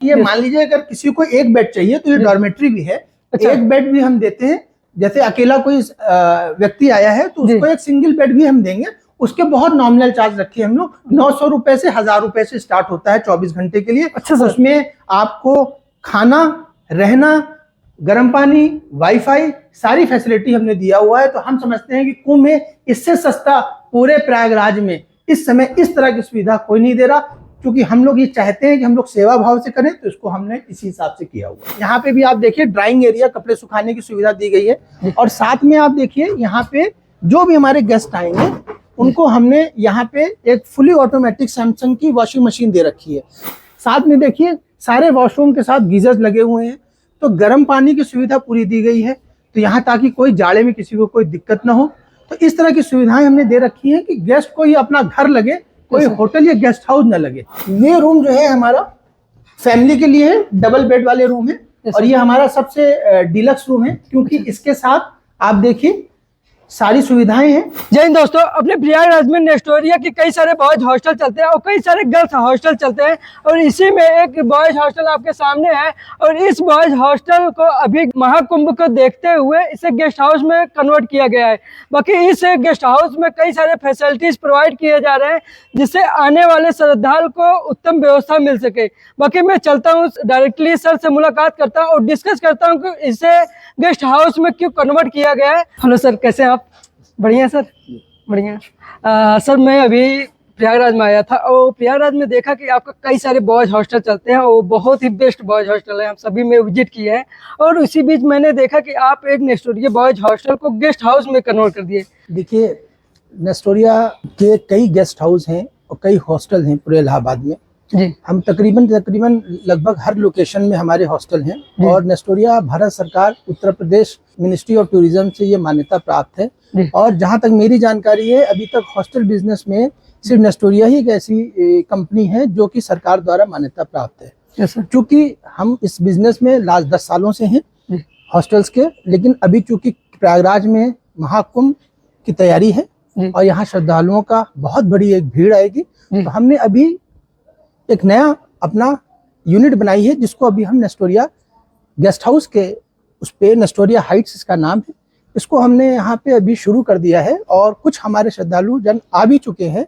ये मान लीजिए अगर किसी को एक बेड चाहिए तो ये डॉर्मेट्री भी है। अच्छा। एक बेड भी हम देते हैं, जैसे अकेला कोई व्यक्ति आया है तो उसको एक सिंगल बेड भी हम देंगे। उसके बहुत नॉमिनल चार्ज रखे हम लोग, 900 रुपए से 1000 रुपए से स्टार्ट होता है 24 घंटे के लिए। अच्छा सर। उसमें आपको खाना, रहना, गर्म पानी, वाईफाई, सारी फैसिलिटी हमने दिया हुआ है। तो हम समझते हैं कि कुंभ में इससे सस्ता पूरे प्रयागराज में इस समय इस तरह की सुविधा कोई नहीं दे रहा, क्योंकि हम लोग ये चाहते हैं कि हम लोग सेवा भाव से करें, तो इसको हमने इसी हिसाब से किया हुआ है। यहाँ पे भी आप देखिए ड्राइंग एरिया, कपड़े सुखाने की सुविधा दी गई है। और साथ में आप देखिए यहाँ पे जो भी हमारे गेस्ट आएंगे उनको हमने यहाँ पे एक फुली ऑटोमेटिक सैमसंग की वॉशिंग मशीन दे रखी है। साथ में देखिए सारे वॉशरूम के साथ गीजर्स लगे हुए हैं, तो गर्म पानी की सुविधा पूरी दी गई है। तो यहाँ ताकि कोई जाड़े में किसी को कोई दिक्कत ना हो, तो इस तरह की सुविधाएं हमने दे रखी है कि गेस्ट को ही अपना घर लगे, कोई होटल या गेस्ट हाउस न लगे। ये रूम जो है हमारा फैमिली के लिए है, डबल बेड वाले रूम है। और ये हमारा सबसे डिलक्स रूम है, क्योंकि इसके साथ आप देखिए सारी सुविधाएं हैं। जय हिंद दोस्तों, अपने प्रयागराज में नेस्टोरिया के कई सारे बॉयज हॉस्टल चलते हैं और कई सारे गर्ल्स हॉस्टल चलते हैं, और इसी में एक बॉयज हॉस्टल आपके सामने है। और इस बॉयज हॉस्टल को अभी महाकुंभ को देखते हुए इसे गेस्ट हाउस में कन्वर्ट किया गया है। बाकी इस गेस्ट हाउस में कई सारे फैसिलिटीज प्रोवाइड किए जा रहे हैं, जिससे आने वाले श्रद्धालु को उत्तम व्यवस्था मिल सके। बाकी मैं चलता हूँ डायरेक्टली सर से मुलाकात करता हूँ और डिस्कस करता हूँ कि इसे गेस्ट हाउस में क्यों कन्वर्ट किया गया है। हेलो सर, कैसे हैं आप? बढ़िया सर, बढ़िया। सर मैं अभी प्रयागराज में आया था और प्रयागराज में देखा कि आपका कई सारे बॉयज हॉस्टल चलते हैं और बहुत ही बेस्ट बॉयज हॉस्टल है, हम सभी में विजिट किए हैं। और उसी बीच मैंने देखा कि आप एक नेस्टोरिया बॉयज हॉस्टल को गेस्ट हाउस में कन्वर्ट कर दिए। देखिए, नेस्टोरिया के कई गेस्ट हाउस हैं और कई हॉस्टल हैं पूरे इलाहाबाद में जी। हम तकरीबन लगभग हर लोकेशन में हमारे हॉस्टल हैं। और नेस्टोरिया भारत सरकार, Uttar Pradesh ministry of tourism से ये मान्यता प्राप्त है। और जहाँ तक मेरी जानकारी है, अभी तक हॉस्टल बिजनेस में सिर्फ नेस्टोरिया ही एक ऐसी कंपनी है जो कि सरकार द्वारा मान्यता प्राप्त है। क्योंकि हम इस बिजनेस में लास्ट 10 सालों से हैं हॉस्टल्स के, लेकिन अभी चूंकि प्रयागराज में महाकुंभ की तैयारी है और यहाँ श्रद्धालुओं का बहुत बड़ी एक भीड़ आएगी, तो हमने अभी एक नया अपना यूनिट बनाई है, जिसको अभी हम नेस्टोरिया गेस्ट हाउस के उस पे, नेस्टोरिया हाइट्स इसका नाम है, इसको हमने यहाँ पे अभी शुरू कर दिया है। और कुछ हमारे श्रद्धालु जन आ भी चुके हैं,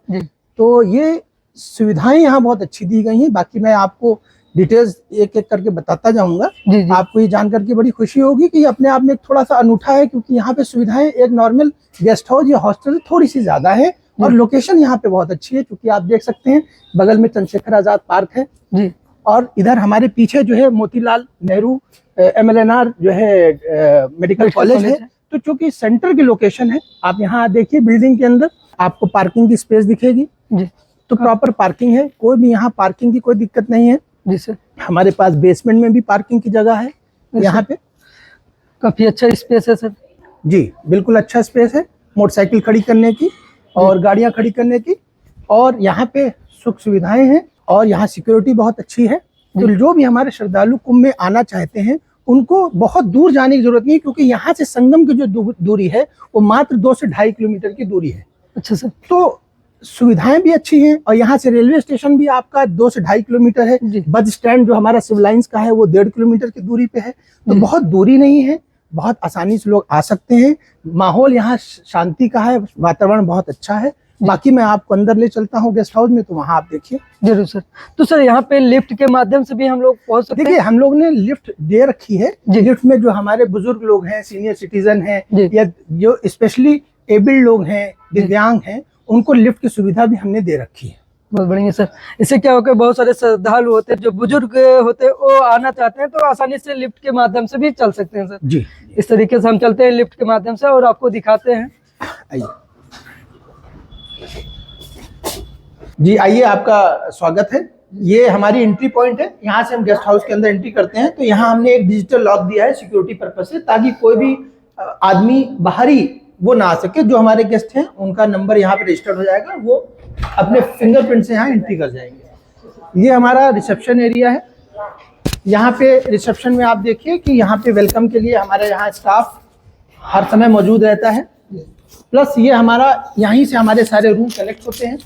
तो ये सुविधाएं यहाँ बहुत अच्छी दी गई हैं। बाकी मैं आपको डिटेल्स एक एक करके बताता जाऊंगा। आपको ये जान करके बड़ी खुशी होगी कि अपने आप में थोड़ा सा अनूठा है, क्योंकि यहाँ पे सुविधाएं एक नॉर्मल गेस्ट हाउस या हॉस्टल थोड़ी सी ज्यादा है। और लोकेशन यहाँ पे बहुत अच्छी है, क्योंकि आप देख सकते हैं बगल में चंद्रशेखर आजाद पार्क है जी। और इधर हमारे पीछे जो है मोतीलाल नेहरू MLNR जो है मेडिकल कॉलेज है। तो चूंकि सेंटर की लोकेशन है, आप यहाँ देखिए बिल्डिंग के अंदर आपको पार्किंग की स्पेस दिखेगी जी। तो प्रॉपर पार्किंग है, कोई भी यहाँ पार्किंग की कोई दिक्कत नहीं है जी सर। हमारे पास बेसमेंट में भी पार्किंग की जगह है। यहाँ पे काफी अच्छा स्पेस है सर जी, बिल्कुल अच्छा स्पेस है मोटरसाइकिल खड़ी करने की और गाड़ियां खड़ी करने की। और यहाँ पे सुख सुविधाएं हैं और यहाँ सिक्योरिटी बहुत अच्छी है। तो जो भी हमारे श्रद्धालु कुंभ में आना चाहते हैं, उनको बहुत दूर जाने की जरूरत नहीं, क्योंकि यहाँ से संगम की जो दूरी है वो मात्र 2 से 2.5 किलोमीटर की दूरी है। अच्छा सर। तो सुविधाएं भी अच्छी हैं और यहाँ से रेलवे स्टेशन भी आपका 2 से 2.5 किलोमीटर है। बस स्टैंड जो हमारा सिविल लाइंस का है वो 1.5 किलोमीटर की दूरी पे है। तो बहुत दूरी नहीं है, बहुत आसानी से लोग आ सकते हैं। माहौल यहाँ शांति का है, वातावरण बहुत अच्छा है। बाकी मैं आपको अंदर ले चलता हूँ गेस्ट हाउस में, तो वहाँ आप देखिए। जरूर सर। तो सर यहाँ पे लिफ्ट के माध्यम से भी हम लोग पहुँच सकते हैं? देखिए, हम लोग ने लिफ्ट दे रखी है। लिफ्ट में जो हमारे बुजुर्ग लोग हैं, सीनियर सिटीजन हैं, या जो स्पेशली एबल्ड लोग हैं, दिव्यांग हैं, उनको लिफ्ट की सुविधा भी हमने दे रखी है। बहुत बढ़िया सर। इससे क्या होगा, बहुत सारे श्रद्धालु होते हैं जो बुजुर्ग होते हैं, वो आना चाहते हैं तो आसानी से लिफ्ट के माध्यम से भी चल सकते हैं सर जी। इस तरीके से हम चलते हैं लिफ्ट के माध्यम से और आपको दिखाते हैं। आइए जी, आइए, आपका स्वागत है। ये हमारी एंट्री पॉइंट है, यहाँ से हम गेस्ट हाउस के अंदर एंट्री करते हैं। तो यहाँ हमने एक डिजिटल लॉक दिया है सिक्योरिटी पर्पज से, ताकि कोई भी आदमी बाहरी वो ना आ सके। जो हमारे गेस्ट हैं उनका नंबर यहाँ पे रजिस्टर्ड हो जाएगा, वो अपने फिंगरप्रिंट से यहाँ एंट्री कर जाएंगे। ये हमारा रिसेप्शन एरिया है। यहाँ पे रिसेप्शन में आप देखिए कि यहाँ पे वेलकम के लिए हमारे यहाँ स्टाफ हर समय मौजूद रहता है। प्लस ये हमारा, यहीं से हमारे सारे रूम कनेक्ट होते हैं।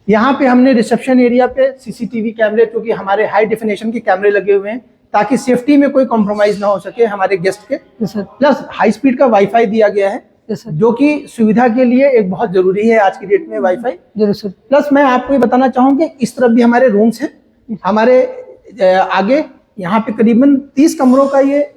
यहाँ पे हमने रिसेप्शन एरिया पे सीसीटीवी कैमरे, क्योंकि हमारे हाई डेफिनेशन के कैमरे लगे हुए हैं ताकि सेफ्टी में कोई कॉम्प्रोमाइज ना हो सके हमारे गेस्ट के। प्लस हाई स्पीड का वाईफाई दिया गया है, जो कि सुविधा के लिए एक बहुत जरूरी है आज की डेट में वाईफाई। प्लस मैं आपको ये बताना चाहूँगी इस तरफ भी हमारे रूम्स हैं। हमारे आगे यहाँ पे करीबन 30 कमरों का ये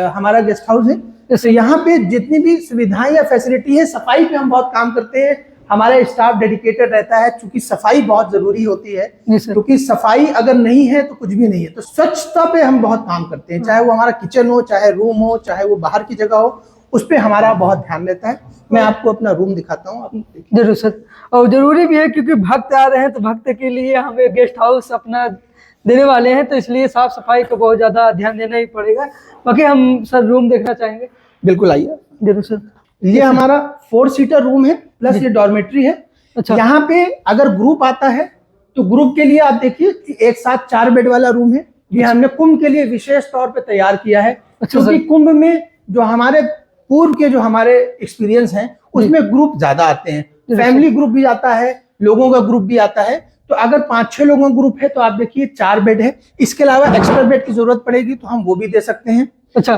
हमारा गेस्ट हाउस है। तो यहाँ पे जितनी भी सुविधाएं या फैसिलिटी है, सफाई पे हम बहुत काम करते हैं। हमारा स्टाफ डेडिकेटेड रहता है, क्योंकि सफाई बहुत जरूरी होती है, क्योंकि सफाई अगर नहीं है तो कुछ भी नहीं है। तो स्वच्छता पे हम बहुत काम करते हैं, चाहे वो हमारा किचन हो, चाहे रूम हो, चाहे वो बाहर की जगह हो, उस पे हमारा बहुत ध्यान रहता है। मैं आपको अपना रूम दिखाता हूँ। जरूर सर, और जरूरी भी है क्योंकि भक्त आ रहे हैं तो भक्त के लिए हमें गेस्ट हाउस अपना देने वाले हैं, तो इसलिए साफ सफाई का बहुत ज्यादा ध्यान देना ही पड़ेगा। बाकी हम सर रूम देखना चाहेंगे। बिल्कुल, आइए। जरूर सर। ये हमारा 4 सीटर रूम है, प्लस ये डॉर्मेट्री है। अच्छा। यहाँ पे अगर ग्रुप आता है तो ग्रुप के लिए आप देखिए एक साथ 4 बेड वाला रूम है। ये हमने कुंभ के लिए विशेष तौर पे तैयार किया है, क्योंकि कुंभ में जो हमारे पूर्व के जो हमारे एक्सपीरियंस हैं उसमें ग्रुप ज्यादा आते हैं, फैमिली ग्रुप भी आता है, लोगों का ग्रुप भी आता है। तो अगर 5-6 लोगों का ग्रुप है तो आप देखिए 4 बेड है। इसके अलावा एक्स्ट्रा बेड की जरूरत पड़ेगी तो हम वो भी दे सकते हैं। अच्छा,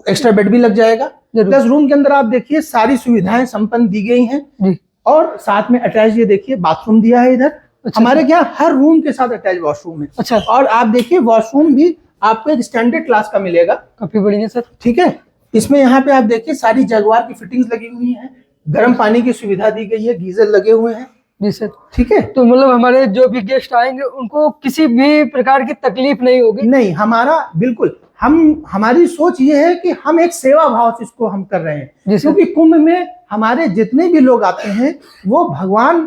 एक्स्ट्रा बेड भी लग जाएगा। प्लस रूम के अंदर आप देखिए सारी सुविधाएं संपन्न दी गई हैं, और साथ में अटैच ये देखिए बाथरूम दिया है इधर। अच्छा, हमारे यहाँ हर रूम के साथ अटैच वॉशरूम है। अच्छा, और आप देखिए वॉशरूम भी आपको एक स्टैंडर्ड क्लास का मिलेगा, काफी बढ़िया सर। ठीक है, इसमें यहाँ पे आप देखिए सारी जगुआर की फिटिंग्स लगी हुई है, गर्म पानी की सुविधा दी गई है, गीजर लगे हुए हैं। जी सर। ठीक है, तो मतलब हमारे जो भी गेस्ट आएंगे उनको किसी भी प्रकार की तकलीफ नहीं होगी? नहीं, हमारा बिल्कुल हमारी सोच ये है कि हम एक सेवा भाव से इसको हम कर रहे हैं, क्योंकि कुंभ में हमारे जितने भी लोग आते हैं वो भगवान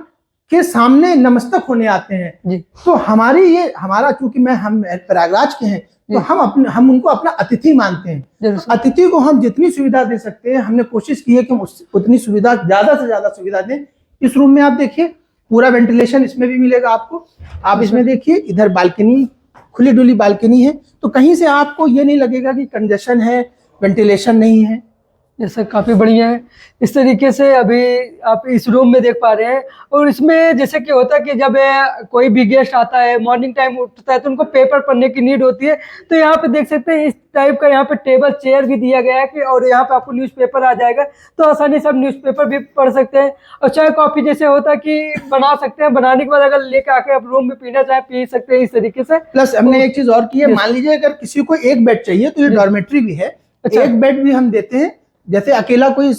के सामने नमस्तक होने आते हैं जी। तो हमारा चूंकि हम प्रयागराज के हैं तो हम उनको अपना अतिथि मानते हैं। अतिथि को हम जितनी सुविधा दे सकते हैं हमने कोशिश की है कि हम उतनी सुविधा, ज्यादा से ज्यादा सुविधा दें। इस रूम में आप देखिए पूरा वेंटिलेशन इसमें भी मिलेगा आपको। आप इसमें देखिए इधर बालकनी, खुली डुली बालकनी है, तो कहीं से आपको ये नहीं लगेगा कि कंजेशन है, वेंटिलेशन नहीं है। जैसा काफ़ी बढ़िया है। इस तरीके से अभी आप इस रूम में देख पा रहे हैं। और इसमें जैसे कि होता है कि जब कोई भी गेस्ट आता है, मॉर्निंग टाइम उठता है, तो उनको पेपर पढ़ने की नीड होती है। तो यहाँ पे देख सकते हैं इस टाइप का यहाँ पे टेबल चेयर भी दिया गया है कि, और यहाँ पे आपको न्यूज़पेपर आ जाएगा, तो आसानी से आप न्यूज़पेपर भी पढ़ सकते हैं। और चाय कॉफ़ी जैसे होता है कि बना सकते हैं, बनाने के बाद अगर लेके आके आप रूम में पीना चाहे पी सकते हैं, इस तरीके से। प्लस हमने एक चीज़ और की है, मान लीजिए अगर किसी को एक बेड चाहिए तो ये डॉर्मेट्री भी है। एक बेड भी हम देते हैं, जैसे अकेला कोई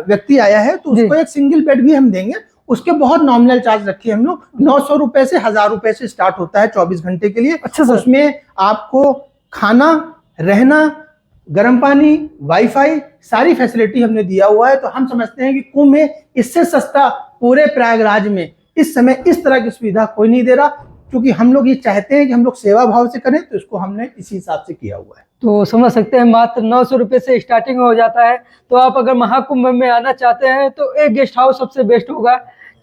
व्यक्ति आया है तो उसको एक सिंगल बेड भी हम देंगे। उसके बहुत नॉमिनल चार्ज रखे हम लोग, 900 रुपए से 1000 रुपए से स्टार्ट होता है 24 घंटे के लिए। अच्छा, उसमें आपको खाना, रहना, गर्म पानी, वाईफाई, सारी फैसिलिटी हमने दिया हुआ है। तो हम समझते हैं कि कुंभ में इससे सस्ता पूरे प्रयागराज में इस समय इस तरह की सुविधा कोई नहीं दे रहा, क्योंकि हम लोग ये चाहते हैं कि हम लोग सेवा भाव से करें, तो इसको हमने इसी हिसाब से किया हुआ है। तो समझ सकते हैं मात्र 900 रुपये से स्टार्टिंग हो जाता है। तो आप अगर महाकुंभ में आना चाहते हैं तो एक गेस्ट हाउस सबसे बेस्ट होगा,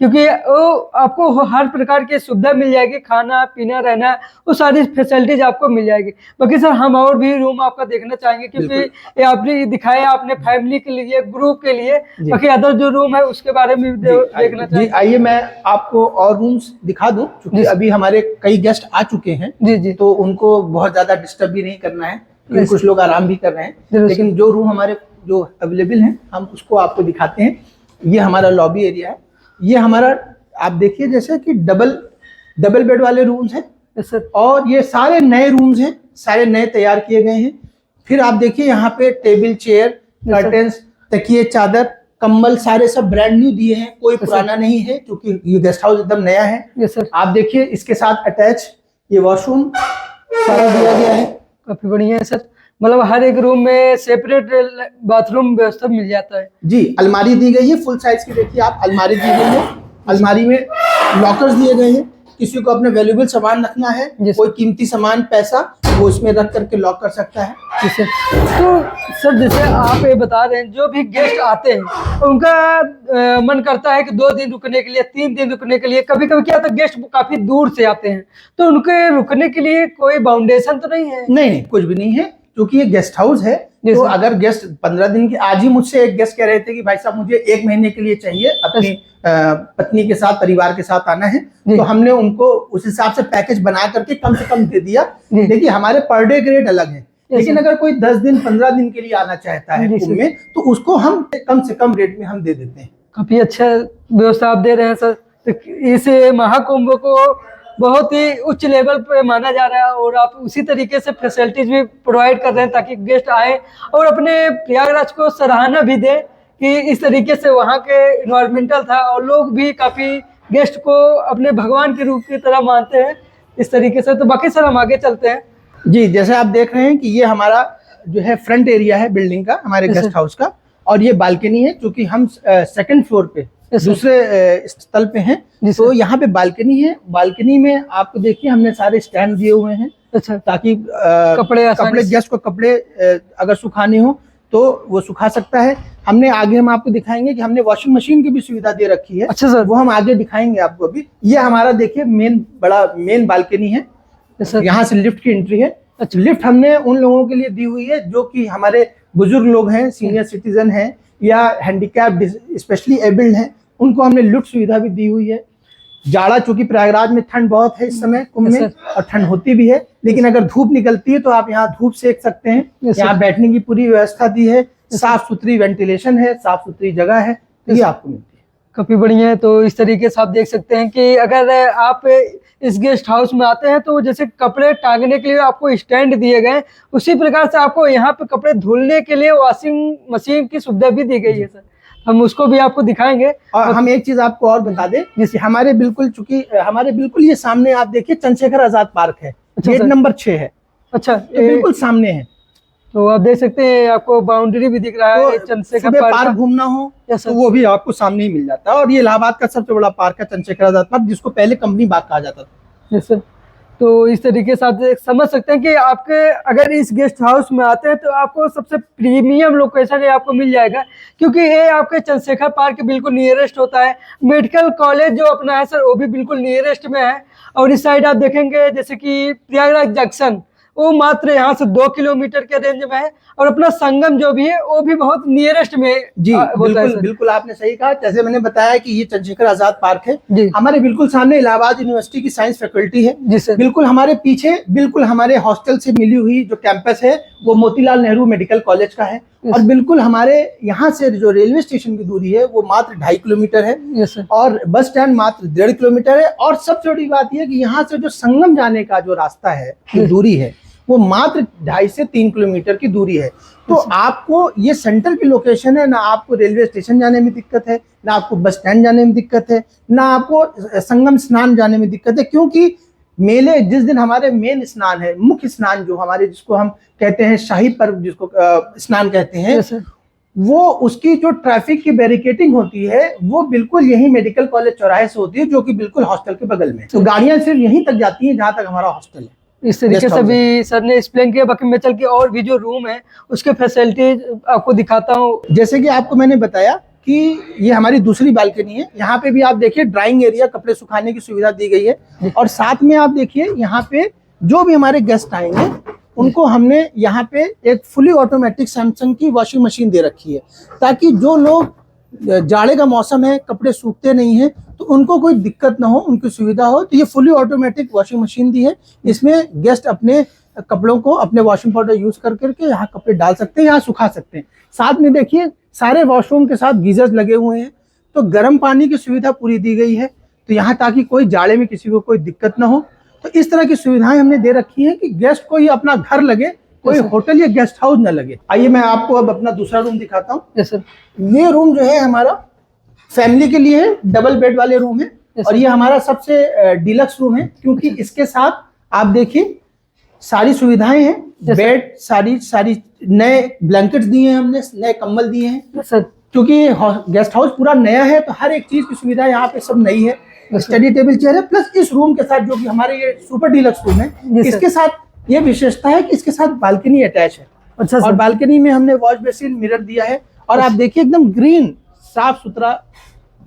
क्योंकि वो आपको हर प्रकार की सुविधा मिल जाएगी, खाना पीना रहना, वो सारी फैसिलिटीज आपको मिल जाएगी। बाकी सर हम और भी रूम आपका देखना चाहेंगे, क्योंकि ये आपने दिखाया आपने फैमिली के लिए, ग्रुप के लिए। बाकी अदर जो रूम है उसके बारे में देखना चाहिए। आइए मैं आपको और रूम्स दिखा दूं, क्योंकि अभी हमारे कई गेस्ट आ चुके हैं जी, तो उनको बहुत ज्यादा डिस्टर्ब भी नहीं करना है, कुछ लोग आराम भी कर रहे हैं। लेकिन जो रूम हमारे जो अवेलेबल हैं हम उसको आपको दिखाते हैं। ये हमारा लॉबी एरिया है। ये हमारा आप देखिए जैसे कि डबल बेड वाले रूम्स हैं, और ये सारे नए रूम्स हैं, सारे नए तैयार किए गए हैं। फिर आप देखिए यहाँ पे टेबल, चेयर, कर्टेंस, तकिए, चादर, कंबल सारे सब ब्रांड न्यू दिए हैं, कोई पुराना नहीं है, क्योंकि ये गेस्ट हाउस एकदम नया है। आप देखिए इसके साथ अटैच ये वॉशरूम सारा दिया गया है, काफी बढ़िया है सर। मतलब हर एक रूम में सेपरेट बाथरूम व्यवस्था मिल जाता है जी। अलमारी दी गई है फुल साइज की, देखिए आप अलमारी दी गई है। अलमारी में लॉकर्स दिए गए हैं, किसी को अपने वैल्यूएबल सामान रखना है, कोई कीमती सामान, पैसा, वो इसमें रख करके लॉक कर सकता है। तो सर जैसे आप ये बता रहे हैं जो भी गेस्ट आते हैं उनका मन करता है कि 2 दिन रुकने के लिए, 3 दिन रुकने के लिए, कभी कभी क्या होता है गेस्ट काफी दूर से आते हैं, तो उनके रुकने के लिए कोई बाउंडेशन तो नहीं है? नहीं, कुछ भी नहीं है। क्योंकि ये गेस्ट हाउस है, तो अगर गेस्ट 15 दिन की, आज ही मुझसे एक गेस्ट कह रहे थे कि भाई साहब मुझे 1 महीने के लिए चाहिए, अपनी पत्नी के साथ, परिवार के साथ आना है, तो हमने उनको उस हिसाब से पैकेज बना करके कम से कम दे दिया। देखिए हमारे पर डे के रेट अलग है, लेकिन अगर कोई 10 दिन 15 दिन के लिए आना चाहता है कुंभ में, तो उसको हम कम से कम रेट में हम दे देते हैं। काफी अच्छा व्यवस्था आप दे रहे हैं सर। तो इस महाकुंभ को बहुत ही उच्च लेवल पे माना जा रहा है और आप उसी तरीके से फैसिलिटीज भी प्रोवाइड कर रहे हैं ताकि गेस्ट आए और अपने प्रयागराज को सराहना भी दे कि इस तरीके से वहाँ के इन्वायरमेंटल था और लोग भी काफी गेस्ट को अपने भगवान के रूप की तरह मानते हैं इस तरीके से। तो बाकी सर हम आगे चलते हैं। जी, जैसे आप देख रहे हैं कि ये हमारा जो है फ्रंट एरिया है बिल्डिंग का, हमारे गेस्ट हाउस का, और ये बालकनी है, क्योंकि हम 2nd फ्लोर पे, दूसरे स्थल पे हैं, तो यहाँ पे बालकनी है। बालकनी में आपको देखिए हमने सारे स्टैंड दिए हुए हैं, अच्छा, ताकि कपड़े गेस्ट को कपड़े अगर सुखाने हो तो वो सुखा सकता है। हमने आगे हम आपको दिखाएंगे कि हमने वॉशिंग मशीन की भी सुविधा दे रखी है। अच्छा सर, वो हम आगे दिखाएंगे आपको। अभी ये हमारा देखिए मेन बालकनी है, यहाँ से लिफ्ट की एंट्री है। अच्छा, लिफ्ट हमने उन लोगों के लिए दी हुई है जो कि हमारे बुजुर्ग लोग हैं, सीनियर सिटीजन हैं, या हैंडीकैप्ड, स्पेशली एबल्ड हैं, उनको हमने लिफ्ट सुविधा भी दी हुई है। जाड़ा, चूंकि प्रयागराज में ठंड बहुत है इस समय कुंभ में, और ठंड होती भी है, लेकिन अगर धूप निकलती है तो आप यहाँ धूप सेक सकते हैं। यहाँ बैठने की पूरी व्यवस्था दी है, साफ सुथरी वेंटिलेशन है, साफ सुथरी जगह है, ये आपको मिलती है। काफी बढ़िया है। तो इस तरीके से आप देख सकते हैं कि अगर आप इस गेस्ट हाउस में आते हैं तो जैसे कपड़े टांगने के लिए आपको स्टैंड दिए गए, उसी प्रकार से आपको यहाँ पे कपड़े धुलने के लिए वॉशिंग मशीन की सुविधा भी दी गई है सर। हम उसको भी आपको दिखाएंगे। और हम एक चीज आपको और बता दें, जैसे हमारे बिल्कुल ये सामने आप देखिए चंद्रशेखर आजाद पार्क है, गेट नंबर 6 है। अच्छा, तो बिल्कुल सामने है, तो आप देख सकते हैं, आपको बाउंड्री भी दिख रहा है। चंद्रशेखर पार्क घूमना हो तो वो भी आपको सामने ही मिल जाता है। और ये इलाहाबाद का सबसे बड़ा पार्क है चंद्रशेखर आजाद पार्क, जिसको पहले कंपनी बाग कहा जाता था। Yes sir. तो इस तरीके से आप समझ सकते हैं कि आपके अगर इस गेस्ट हाउस में आते हैं तो आपको सबसे प्रीमियम लोकेशन आपको मिल जाएगा, क्योंकि ये आपके चंद्रशेखर पार्क के बिल्कुल नियरेस्ट होता है। मेडिकल कॉलेज जो अपना है सर, वो भी बिल्कुल नियरेस्ट में है। और इस साइड आप देखेंगे जैसे कि प्रयागराज जंक्शन, वो मात्र यहाँ से 2 किलोमीटर के रेंज में है, और अपना संगम जो भी है वो भी बहुत नियरेस्ट में जी बिल्कुल आपने सही कहा। जैसे मैंने बताया कि ये चंद्रशेखर आजाद पार्क है, हमारे बिल्कुल सामने इलाहाबाद यूनिवर्सिटी की साइंस फैकल्टी है, बिल्कुल हमारे पीछे, बिल्कुल हमारे हॉस्टल से मिली हुई जो कैंपस है वो मोतीलाल नेहरू मेडिकल कॉलेज का है, और बिल्कुल हमारे यहाँ से जो रेलवे स्टेशन की दूरी है वो मात्र 2.5 किलोमीटर है, और बस स्टैंड मात्र 1.5 किलोमीटर है। और सबसे बड़ी बात यह कि यहाँ से जो संगम जाने का जो रास्ता है, जो दूरी है, वो मात्र 2.5 से 3 किलोमीटर की दूरी है। तो आपको ये सेंटर की लोकेशन है, ना आपको रेलवे स्टेशन जाने में दिक्कत है, ना आपको बस स्टैंड जाने में दिक्कत है, ना आपको संगम स्नान जाने में दिक्कत है। क्योंकि मेले जिस दिन हमारे मेन स्नान है, मुख्य स्नान जो हमारे, जिसको हम कहते हैं शाही पर्व, जिसको स्नान कहते हैं, वो उसकी जो ट्रैफिक की बैरिकेटिंग होती है वो बिल्कुल यही मेडिकल कॉलेज चौराहे से होती है, जो कि बिल्कुल हॉस्टल के बगल में। तो गाड़ियां सिर्फ यहीं तक जाती हैं जहां तक हमारा हॉस्टल है। इस तरीके से भी सर ने एक्सप्लेन किया। बाकी मैं चल के और भी जो रूम है उसके फैसिलिटीज आपको दिखाता हूँ। जैसे कि आपको मैंने बताया कि ये हमारी दूसरी बालकनी है, यहाँ पे भी आप देखिए ड्राइंग एरिया, कपड़े सुखाने की सुविधा दी गई है। और साथ में आप देखिए यहाँ पे जो भी हमारे गेस्ट आएंगे उनको हमने यहाँ पे एक फुली ऑटोमेटिक सैमसंग की वॉशिंग मशीन दे रखी है, ताकि जो लोग, जाड़े का मौसम है, कपड़े सूखते नहीं हैं, तो उनको कोई दिक्कत ना हो, उनकी सुविधा हो। तो ये फुली ऑटोमेटिक वॉशिंग मशीन दी है, इसमें गेस्ट अपने कपड़ों को अपने वॉशिंग पाउडर यूज कर करके यहाँ कपड़े डाल सकते हैं, यहाँ सुखा सकते हैं। साथ में देखिए सारे वॉशरूम के साथ गीजर्स लगे हुए हैं, तो गर्म पानी की सुविधा पूरी दी गई है, तो यहाँ ताकि कोई जाड़े में किसी को कोई दिक्कत ना हो। तो इस तरह की सुविधाएं हमने दे रखी हैं कि गेस्ट को ये अपना घर लगे, कोई होटल या गेस्ट हाउस ना लगे। आइए मैं आपको अब अपना दूसरा रूम दिखाता हूँ। ये रूम जो है हमारा फैमिली के लिए है, डबल बेड वाले रूम है, और ये हमारा सबसे डिलक्स रूम है, क्योंकि इसके साथ आप देखिए सारी सुविधाएं हैं, बेड, सारी नए ब्लैंकेट्स दिए हैं हमने, नए कंबल दिए हैं सर, क्योंकि गेस्ट हाउस पूरा नया है, तो हर एक चीज की सुविधा यहाँ पे सब नई है। स्टडी टेबल चेयर है, प्लस इस रूम के साथ जो कि हमारे ये सुपर डिलक्स रूम है, इसके साथ ये विशेषता है कि इसके साथ बालकनी अटैच है। अच्छा, और बालकनी में हमने वॉश बेसिन, मिरर दिया है, और आप देखिए एकदम ग्रीन, साफ सुथरा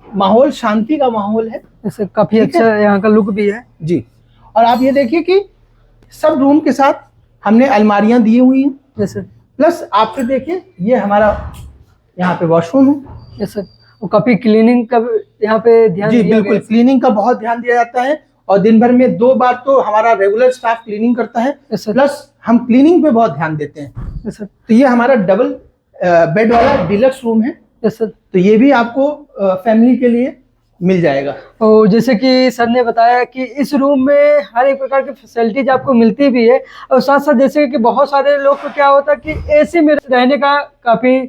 माहौल, शांति का माहौल है, काफी अच्छा यहाँ का लुक भी है जी। और आप ये देखिए कि सब रूम के साथ हमने अलमारियां दी हुई हैं। Yes sir. प्लस आपके देखिए ये हमारा यहाँ पे वॉशरूम है। Yes sir. और काफी क्लीनिंग का यहाँ पे ध्यान जी दिया बिल्कुल, गया है। क्लीनिंग का बहुत ध्यान दिया जाता है और दिन भर में 2 बार तो हमारा रेगुलर स्टाफ क्लीनिंग करता है। Yes sir. प्लस हम क्लीनिंग पे बहुत ध्यान देते हैं। Yes sir. तो ये हमारा डबल बेड वाला डिलक्स रूम है। Yes sir. तो ये भी आपको फैमिली के लिए मिल जाएगा। और जैसे कि सर ने बताया कि इस रूम में हर एक प्रकार की फैसिलिटीज आपको मिलती भी है, और साथ साथ जैसे कि बहुत सारे लोग को क्या होता है कि एसी में रहने का काफ़ी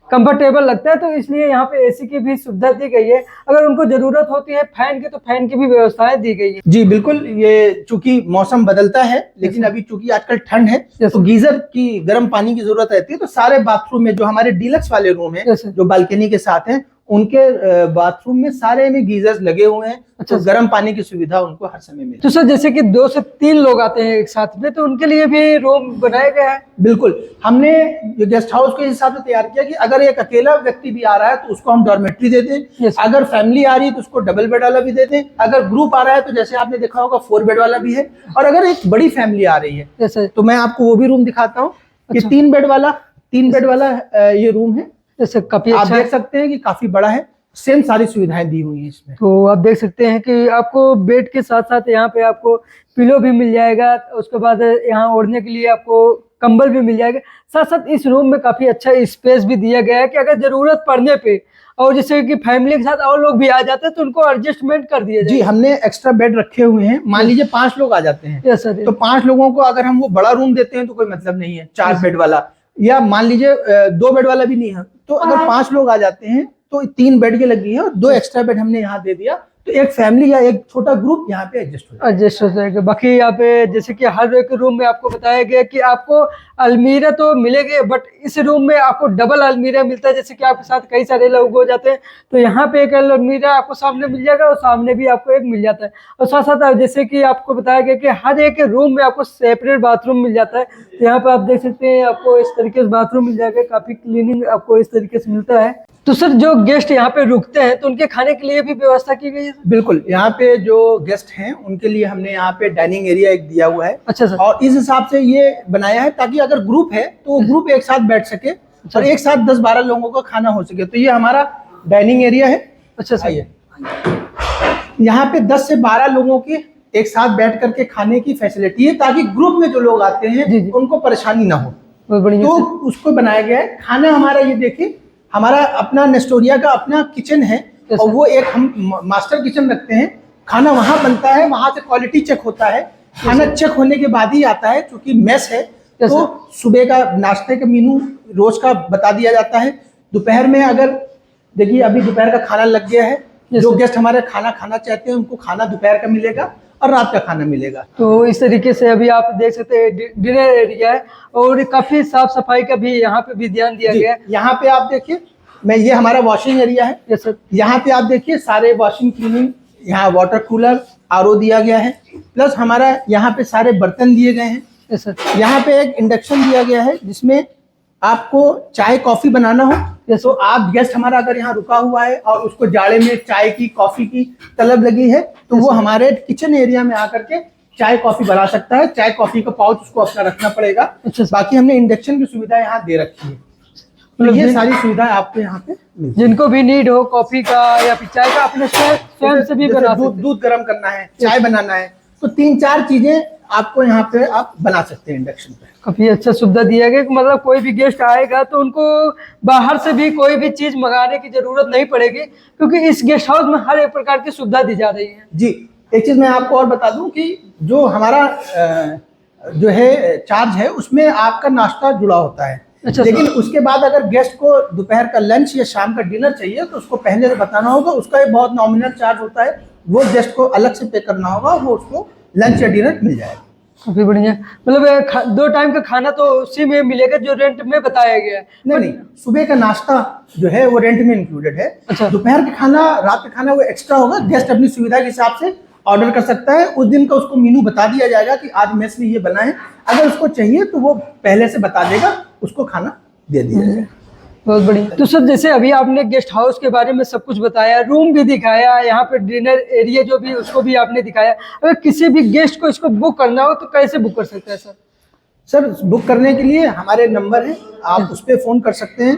कंफर्टेबल लगता है, तो इसलिए यहाँ पे एसी की भी सुविधा दी गई है। अगर उनको ज़रूरत होती है फैन की, तो फैन की भी व्यवस्थाएं दी गई है। जी बिल्कुल, ये चूंकि मौसम बदलता है, लेकिन अभी चूंकि आजकल ठंड है तो गीजर की गर्म पानी की जरूरत रहती है। तो सारे बाथरूम में जो हमारे डीलक्स वाले रूम है जो बालकनी के साथ हैं, उनके बाथरूम में सारे में गीजर्स लगे हुए हैं। तो गर्म पानी की सुविधा उनको हर समय मिलती है। तो सर जैसे कि 2 से 3 लोग आते हैं एक साथ में, तो उनके लिए भी रूम बनाया गया है? बिल्कुल, हमने ये गेस्ट हाउस के हिसाब से तैयार किया कि अगर एक अकेला व्यक्ति भी आ रहा है तो उसको हम डॉर्मेट्री देते हैं। अगर फैमिली आ रही है तो उसको डबल बेड वाला भी देते हैं। अगर ग्रुप आ रहा है तो जैसे आपने देखा होगा 4 बेड वाला भी है। और अगर एक बड़ी फैमिली आ रही है तो मैं आपको वो भी रूम दिखाता हूँ कि 3 बेड वाला ये रूम है। जैसे काफी आप अच्छा देख सकते हैं कि काफी बड़ा है। सेम सारी सुविधाएं दी हुई हैं इसमें। तो आप देख सकते हैं कि आपको बेड के साथ साथ यहाँ पे आपको पिलो भी मिल जाएगा, उसके बाद यहाँ ओढ़ने के लिए आपको कंबल भी मिल जाएगा। साथ साथ इस रूम में काफी अच्छा स्पेस भी दिया गया है कि अगर जरूरत पड़ने पे और जैसे कि फैमिली के साथ और लोग भी आ जाते हैं तो उनको एडजस्टमेंट कर दिया जाए। जी, हमने एक्स्ट्रा बेड रखे हुए हैं। मान लीजिए 5 लोग आ जाते हैं। Yes sir. तो 5 लोगों को अगर हम वो बड़ा रूम देते हैं तो कोई मतलब नहीं है। 4 बेड वाला या मान लीजिए 2 बेड वाला भी नहीं है। तो अगर 5 लोग आ जाते हैं तो 3 बेड की लगी है और 2 एक्स्ट्रा बेड हमने यहाँ दे दिया, तो एक फैमिली या एक छोटा ग्रुप यहाँ पे एडजस्ट हो जाएगा। बाकी यहाँ पे जैसे कि हर एक रूम में आपको बताया गया कि आपको अलमीरा तो मिलेगी, बट इस रूम में आपको डबल अलमीरा मिलता है। जैसे कि आपके साथ कई सारे लोग हो जाते हैं तो यहाँ पे एक अलमीरा आपको सामने मिल जाएगा और सामने भी आपको एक मिल जाता है। और साथ साथ जैसे कि आपको बताया गया कि हर एक रूम में आपको सेपरेट बाथरूम मिल जाता है। तो यहाँ पे आप देख सकते हैं आपको इस तरीके से बाथरूम मिल जाएगा, काफी क्लीनिंग आपको इस तरीके से मिलता है। तो सर जो गेस्ट यहाँ पे रुकते हैं तो उनके खाने के लिए भी व्यवस्था की गई है? बिल्कुल, यहाँ पे जो गेस्ट हैं उनके लिए हमने यहाँ पे डाइनिंग एरिया एक दिया हुआ है। अच्छा सर। और इस हिसाब से ये बनाया है ताकि अगर ग्रुप है तो ग्रुप एक साथ बैठ सके और एक साथ 10-12 लोगों का खाना हो सके। तो ये हमारा डाइनिंग एरिया है। अच्छा सर। यहाँ पे 10 से 12 लोगों के एक साथ बैठ करके खाने की फैसिलिटी है ताकि ग्रुप में जो लोग आते हैं उनको परेशानी ना हो। तो उसको बनाया गया है। खाना हमारा ये देखिए, हमारा अपना नेस्टोरिया का अपना किचन है और वो एक हम मास्टर किचन रखते हैं। खाना वहाँ बनता है, वहाँ से क्वालिटी चेक होता है। खाना चेक होने के बाद ही आता है, क्योंकि मेस है तो सुबह का नाश्ते का मेनू रोज का बता दिया जाता है। दोपहर में अगर देखिए अभी दोपहर का खाना लग गया है, जो गेस्ट हमारे खाना खाना चाहते हैं उनको खाना दोपहर का मिलेगा और रात का खाना मिलेगा। तो इस तरीके से अभी आप देख सकते हैं डिनर एरिया है और काफी साफ सफाई का भी यहाँ पे भी ध्यान दिया गया है। यहाँ पे आप देखिए, ये हमारा वॉशिंग एरिया है। Yes sir. यहाँ पे आप देखिए सारे वॉशिंग क्लीनिंग, यहाँ वाटर कूलर आरओ दिया गया है। प्लस हमारा यहाँ पे सारे बर्तन दिए गए हैं। Yes sir. यहाँ पे एक इंडक्शन दिया गया है जिसमें आपको चाय कॉफी बनाना हो तो आप गेस्ट हमारा अगर यहाँ रुका हुआ है और उसको जाड़े में चाय की कॉफी की तलब लगी है तो वो हमारे किचन एरिया में आकर के चाय कॉफी बना सकता है। चाय कॉफी का पाउच उसको अपना रखना पड़ेगा। बाकी हमने इंडक्शन की सुविधा यहाँ दे रखी है। तो ये सारी सुविधाएं आपको यहाँ पे जिनको भी नीड हो कॉफी का या फिर चाय का, अपने स्वयं से भी बना सकते हैं। दूध गर्म करना है, चाय बनाना है, तो 3-4 चीजें आपको यहाँ पे आप बना सकते हैं इंडक्शन पे। काफी अच्छा सुविधा दिया गया कि मतलब कोई भी गेस्ट आएगा तो उनको बाहर से भी कोई भी चीज मंगाने की जरूरत नहीं पड़ेगी, क्योंकि इस गेस्ट हाउस में हर एक प्रकार की सुविधा दी जा रही है। जी, एक चीज मैं आपको और बता दूं कि जो हमारा जो है चार्ज है उसमें आपका नाश्ता जुड़ा होता है। अच्छा, लेकिन उसके बाद अगर गेस्ट को दोपहर का लंच या शाम का डिनर चाहिए तो उसको पहले से बताना होगा। उसका एक बहुत नॉमिनल चार्ज होता है, वो गेस्ट को अलग से पे करना होगा, वो उसको लंच या डिनर मिल जाएगा। काफी बढ़िया, मतलब 2 टाइम का खाना तो उसी में मिलेगा जो रेंट में बताया गया है? नहीं, सुबह का नाश्ता जो है वो रेंट में इंक्लूडेड है। अच्छा। दोपहर का खाना, रात का खाना वो एक्स्ट्रा होगा। गेस्ट अपनी सुविधा के हिसाब से ऑर्डर कर सकता है। उस दिन का उसको मेनू बता दिया जाएगा कि आज मेस में ये बना है। अगर उसको चाहिए तो वो पहले से बता देगा, उसको खाना दे दिया जाएगा। बहुत बढ़िया। तो सर जैसे अभी आपने गेस्ट हाउस के बारे में सब कुछ बताया, रूम भी दिखाया, यहाँ पे डिनर एरिया जो भी उसको भी आपने दिखाया। अगर किसी भी गेस्ट को इसको बुक करना हो तो कैसे बुक कर सकता है सर? सर बुक करने के लिए हमारे नंबर है, आप उस पर फ़ोन कर सकते हैं।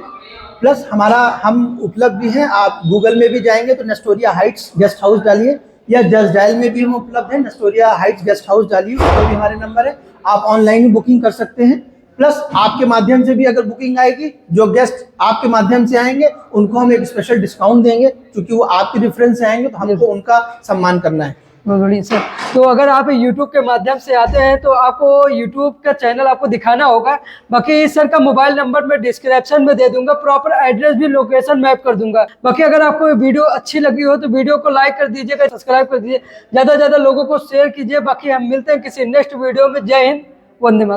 प्लस हम उपलब्ध भी हैं, आप गूगल में भी जाएंगे तो नेस्टोरिया हाइट्स गेस्ट हाउस डालिए, या जस्ट डायल में भी हम उपलब्ध हैं, नेस्टोरिया हाइट्स गेस्ट हाउस डालिए, उसमें भी हमारे नंबर है। आप ऑनलाइन भी बुकिंग कर सकते हैं। प्लस आपके माध्यम से भी अगर बुकिंग आएगी, जो गेस्ट आपके माध्यम से आएंगे उनको हम एक स्पेशल डिस्काउंट देंगे, क्योंकि वो आपके रेफरेंस से आएंगे तो हमको उनका सम्मान करना है। बहुत बढ़िया सर। तो अगर आप YouTube के माध्यम से आते हैं तो आपको YouTube का चैनल आपको दिखाना होगा। बाकी सर का मोबाइल नंबर मैं डिस्क्रिप्शन में दे दूंगा, प्रॉपर एड्रेस भी लोकेशन मैप कर दूंगा। बाकी अगर आपको वीडियो अच्छी लगी हो तो वीडियो को लाइक कर दीजिएगा, सब्सक्राइब कर दीजिए, ज़्यादा से ज़्यादा लोगों को शेयर कीजिए। बाकी हम मिलते हैं किसी नेक्स्ट वीडियो में। जय हिंद, वंदे मातरम।